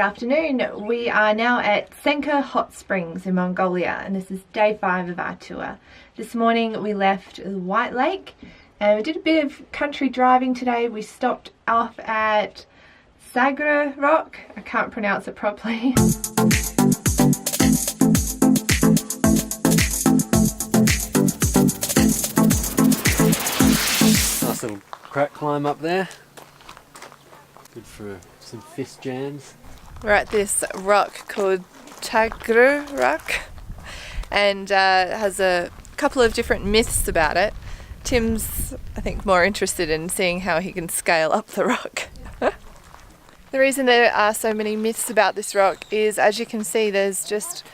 afternoon. We are now at Tsenkher hot springs in Mongolia, and this is day 5 of our tour. This morning we left White Lake and we did a bit of country driving today. We stopped off at Techguru Rock. I can't pronounce it properly. Nice little crack climb up there. Good for some fist jams. We're at this rock called Techguru Rock, and it has a couple of different myths about it. Tim's, I think, more interested in seeing how he can scale up the rock. The reason there are so many myths about this rock is, as you can see, there's just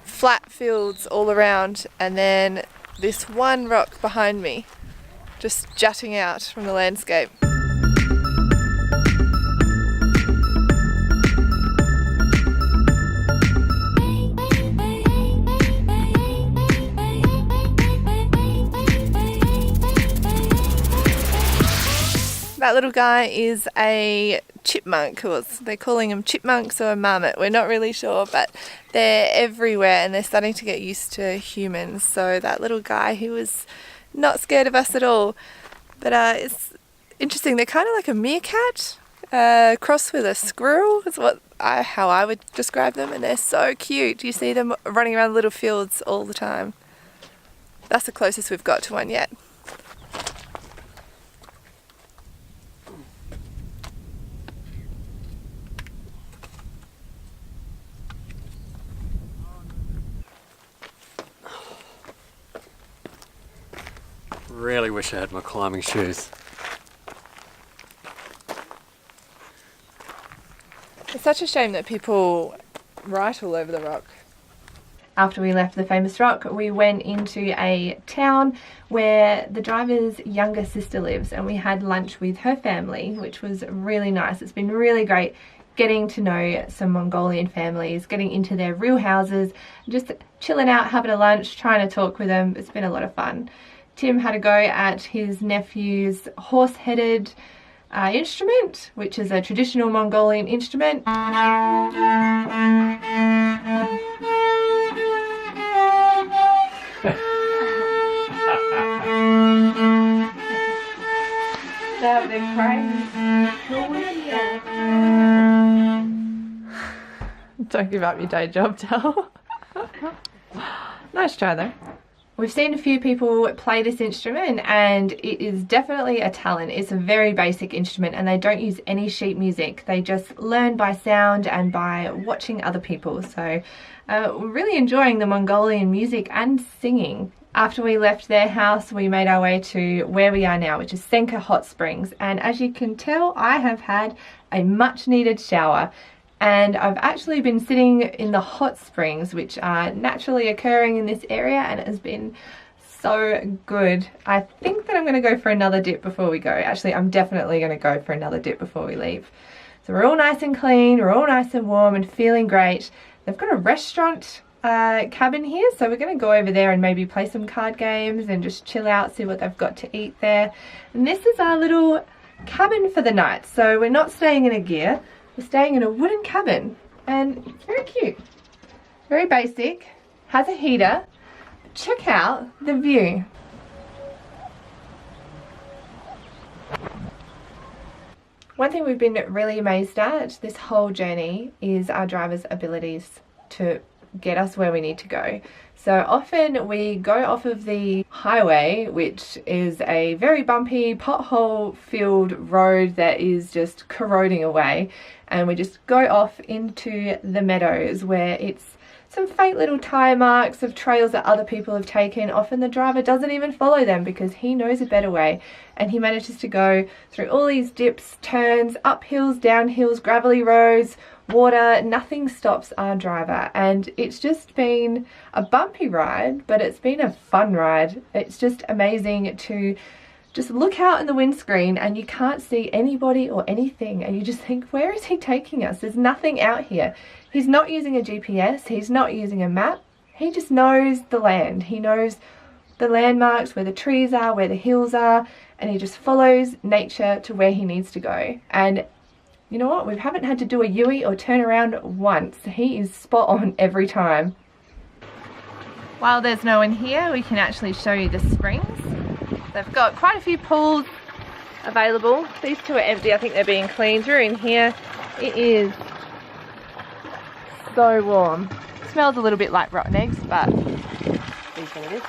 flat fields all around, and then this one rock behind me just jutting out from the landscape. That little guy is a chipmunk, or they're calling them chipmunks or a marmot, we're not really sure, but they're everywhere and they're starting to get used to humans. So that little guy, he was not scared of us at all. But it's interesting, they're kind of like a meerkat crossed with a squirrel is how I would describe them, and they're so cute. You see them running around little fields all the time. That's the closest we've got to one yet. Really wish I had my climbing shoes. It's such a shame that people write all over the rock. After we left the famous rock, we went into a town where the driver's younger sister lives, and we had lunch with her family, which was really nice. It's been really great getting to know some Mongolian families, getting into their real houses, just chilling out, having a lunch, trying to talk with them. It's been a lot of fun. Tim had a go at his nephew's horse-headed instrument, which is a traditional Mongolian instrument. That big Don't give up your day job, Del. Nice try though. We've seen a few people play this instrument, and it is definitely a talent. It's a very basic instrument and they don't use any sheet music. They just learn by sound and by watching other people. So we're really enjoying the Mongolian music and singing. After we left their house, we made our way to where we are now, which is Tsenkher Hot Springs. And as you can tell, I have had a much needed shower. And I've actually been sitting in the hot springs, which are naturally occurring in this area, and it has been so good. I think that I'm going to go for another dip before we go. Actually, I'm definitely going to go for another dip before we leave. So we're all nice and clean, we're all nice and warm and feeling great. They've got a restaurant cabin here, so we're going to go over there and maybe play some card games and just chill out, see what they've got to eat there. And this is our little cabin for the night. So we're not staying in a gear. We're staying in a wooden cabin, and it's very cute, very basic, has a heater. Check out the view. One thing we've been really amazed at this whole journey is our driver's abilities to get us where we need to go. So often we go off of the highway, which is a very bumpy, pothole-filled road that is just corroding away, and we just go off into the meadows where it's some faint little tire marks of trails that other people have taken. Often the driver doesn't even follow them because he knows a better way, and he manages to go through all these dips, turns, up hills, down hills, gravelly roads, water. Nothing stops our driver, and it's just been a bumpy ride, but it's been a fun ride. It's just amazing to just look out in the windscreen and you can't see anybody or anything, and you just think, where is he taking us? There's nothing out here. He's not using a GPS, he's not using a map, he just knows the land. He knows the landmarks, where the trees are, where the hills are, and he just follows nature to where he needs to go. And You know what? We haven't had to do a Yui or turn around once. He is spot on every time. While there's no one here, we can actually show you the springs. They've got quite a few pools available. These two are empty. I think they're being cleaned. We're in here. It is so warm. It smells a little bit like rotten eggs, but it is what it is.